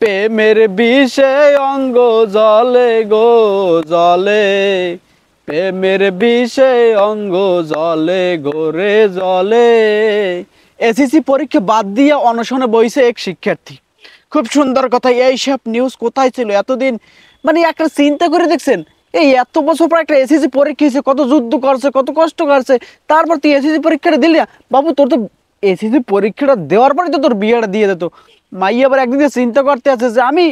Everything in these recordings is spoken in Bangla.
প্রেমের বিষে অঙ্গ জলে গো জলে, প্রেমের বিষে অঙ্গ জলে গোরে জলে। এসএসসি পরীক্ষা বাদ দিয়ে অনশনে বইছে এক শিক্ষার্থী। খুব সুন্দর কথা। এইসব নিউজ কোথায় ছিল এতদিন? মানে একটা চিন্তা করে দেখছেন, এই এত বছর পর একটা এসএসসি পরীক্ষা হয়েছে, কত যুদ্ধ করছে, কত কষ্ট করছে, তারপর তুই এসএসসি পরীক্ষাটা দিলি না। বাবু তোর তো এসএসসি পরীক্ষাটা দেওয়ার পরে তো তোর বিয়েটা দিয়ে দিত। মাইয়া আবার একদিন চিন্তা করতে আছে যে আমি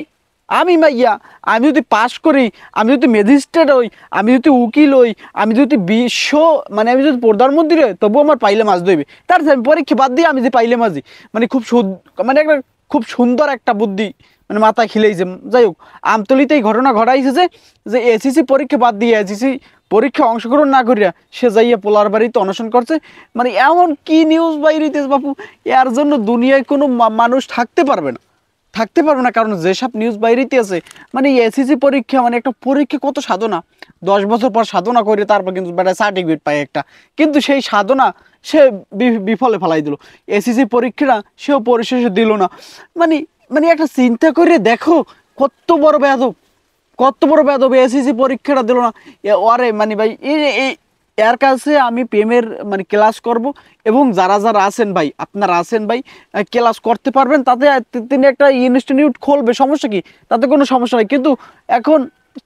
আমি মাইয়া, আমি যদি পাস করি, আমি যদি ম্যাজিস্ট্রেট হই, আমি যদি উকিল হই, আমি যদি বিশ্ব মানে আমি যদি প্রধানমন্ত্রী হই, তবুও আমার পাইলে মাছ ধরবে। তার আমি পরীক্ষা বাদ দিয়ে আমি যে পাইলে মাঝি, মানে খুব মানে একটা খুব সুন্দর একটা বুদ্ধি মানে মাথায় খিলেইছে। যাই হোক, আমতলিতে এই ঘটনা ঘটাইছে যে এসএসসি পরীক্ষা বাদ দিয়ে এসএসসি পরীক্ষা অংশগ্রহণ না করিয়া সে যাইয়া পোলার বাড়িতে অনশন করছে। মানে এমন কি নিউজ বাইরিতেছে বাপু, এর জন্য দুনিয়ায় কোনো মানুষ থাকতে পারবে না, থাকতে পারবে না। কারণ যেসব নিউজ বাইরেতে আছে, মানে এসএসসি পরীক্ষা মানে একটা পরীক্ষা কত সাধনা, 10 বছর পর সাধনা করে তারপর কিন্তু বেটা সার্টিফিকেট পায় একটা, কিন্তু সেই সাধনা সে বিফলে ফেলাই দিল। এসএসসি পরীক্ষাটা সেও পরিশেষে দিল না। মানে মানে একটা চিন্তা করে দেখো, কত বড় বেয়াদব, কত বড় বেয়াদব, এসএসসি পরীক্ষাটা দিল না। ওরে মানে ভাই এই এর কাছে আমি প্রেমের মানে ক্লাস করব, এবং যারা যারা আছেন ভাই, আপনারা আছেন ভাই, ক্লাস করতে পারবেন, তাতে তিনি একটা ইনস্টিটিউট খুলবে, সমস্যা কি? তাতে কোনো সমস্যা নেই। কিন্তু এখন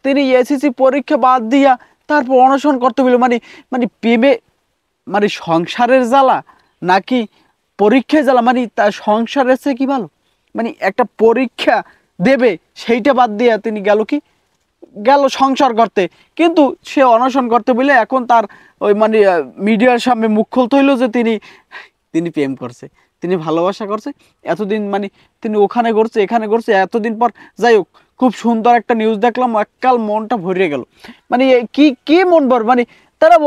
তিনি এসএসসি পরীক্ষা বাদ দিয়া তারপর অনশন করতে বলে, মানে মানে প্রেমে মানে সংসারের জ্বালা নাকি পরীক্ষায় জ্বালা? মানে তার সংসারের চেয়ে কি ভালো? মানে একটা পরীক্ষা দেবে সেইটা বাদ দিয়া তিনি গেল সংসার করতে, কিন্তু সে অনশন করতে বলে এখন তার ওই মানে মিডিয়ার সামনে মুখ খুলতে হইলো যে তিনি তিনি প্রেম করছে, তিনি ভালোবাসা করছে। এতদিন মানে তিনি ওখানে করছে, এখানে করছে, এতদিন পর। যাই হোক, খুব সুন্দর একটা নিউজ দেখলাম, এককাল মনটা ভরে গেল। মানে কি কি মন ভর, মানে তারা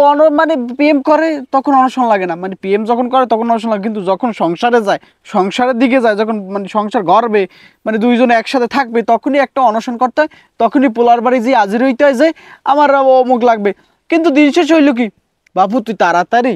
মানে প্রেম করে তখন অনশন লাগে না, মানে প্রেম যখন করে তখন অনশন লাগে, কিন্তু যখন সংসারে যায়, সংসারের দিকে যায়, যখন মানে সংসার গড়বে, মানে দুইজনে একসাথে থাকবে, তখনই একটা অনশন করতে হয়, তখনই পোলার বাড়ি যে হাজির হইতে হয় যে আমার অমুক লাগবে। কিন্তু দিন শেষ হইল কি বাবু, তুই তাড়াতাড়ি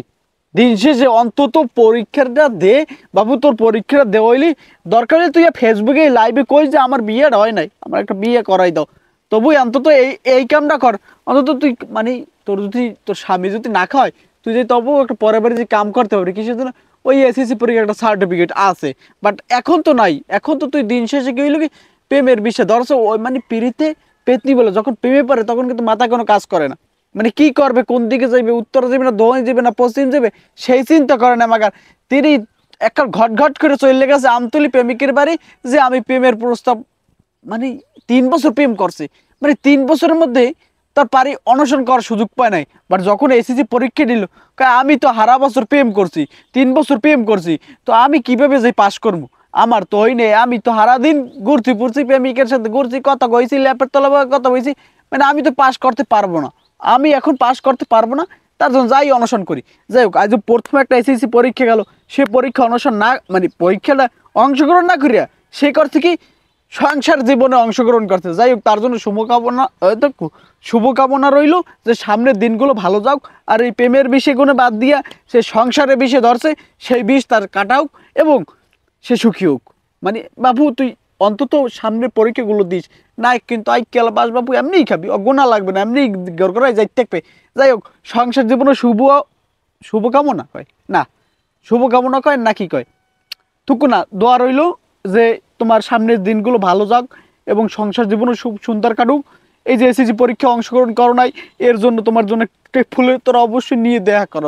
দিন শেষে অন্তত পরীক্ষাটা দে। বাবু তোর পরীক্ষাটা দেওয়া হইলি, দরকার হলে তুই ফেসবুকে লাইভে কই যে আমার বিয়েটা হয় নাই, আমার একটা বিয়ে করাই দাও। তবুই অন্তত এই এই কামটা কর। অন্তত তুই মানে তোর যদি তোর স্বামী যদি না খায়, তুই যদি তবু একটা পরের বাড়ি যে কাম করতে পারবি কিসের জন্য? ওই এসএসসি পরীক্ষার একটা সার্টিফিকেট আছে, বাট এখন তো নাই। এখন তো তুই দিন শেষে কি হইলো কি, প্রেমের বিষয় ধরছো ওই মানে পিড়িতে পেতনি বলে, যখন প্রেমে পড়ে তখন কিন্তু মাথায় কোনো কাজ করে না। মানে কি করবে, কোন দিকে যাইবে, উত্তরে যাবে না দক্ষিণে যাবে না পশ্চিম যাবে, সেই চিন্তা করে না মাগার। তিনি একটা ঘট ঘট করে চলে গেছে আমতলি প্রেমিকের বাড়ি, যে আমি প্রেমের প্রস্তাব, মানে 3 বছর প্রেম করছে, মানে 3 বছরের মধ্যে তার পারি অনশন করার সুযোগ পায় নাই। বাট যখন এসএসসি পরীক্ষা দিল, আমি তো হারা বছর প্রেম করছি, 3 বছর প্রেম করছি, তো আমি কিভাবে যাই পাস করবো? আমার তো হই নেই, আমি তো হারা দিন ঘুরছি ফুরছি, প্রেমিকের সাথে ঘুরছি, কথা কইছি, ল্যাপের তলা কথা কইছি, মানে আমি তো পাস করতে পারবো না, আমি এখন পাস করতে পারবো না, তার জন্য যাই অনশন করি। যাই হোক, আজ প্রথমে একটা এসএসসি পরীক্ষা গেল, সে পরীক্ষা অনশন না মানে পরীক্ষাটা অংশগ্রহণ না করিয়া সে করছে কি, সংসার জীবনে অংশগ্রহণ করছে। যাই হোক, তার জন্য শুভকামনা, শুভকামনা রইল যে সামনের দিনগুলো ভালো যাক, আর এই প্রেমের বিষয়গুলো বাদ দিয়া সে সংসারের বিষে ধরছে, সেই বিষ তার কাটাও এবং সে সুখী হোক। মানে বাবু তুই অন্তত সামনের পরীক্ষাগুলো দিস না, কিন্তু আই কেলা বাস বাবু এমনিই খাবি, গোনা লাগবে না, এমনি গড়গড়াই যাই থাকবে। যাই হোক, সংসার জীবনে শুভকামনা কয় না, শুভকামনা কয় না কি কয়, থুকু না, দোয়া রইল যে তোমার সামনের দিনগুলো ভালো যাক এবং সংসার জীবনও সুন্দর কাটুক। এই যে এসএসসি পরীক্ষায় অংশগ্রহণ করো নাই, এর জন্য তোমার জন্য একটা ফুলের তোরা অবশ্যই নিয়ে দেখা করো।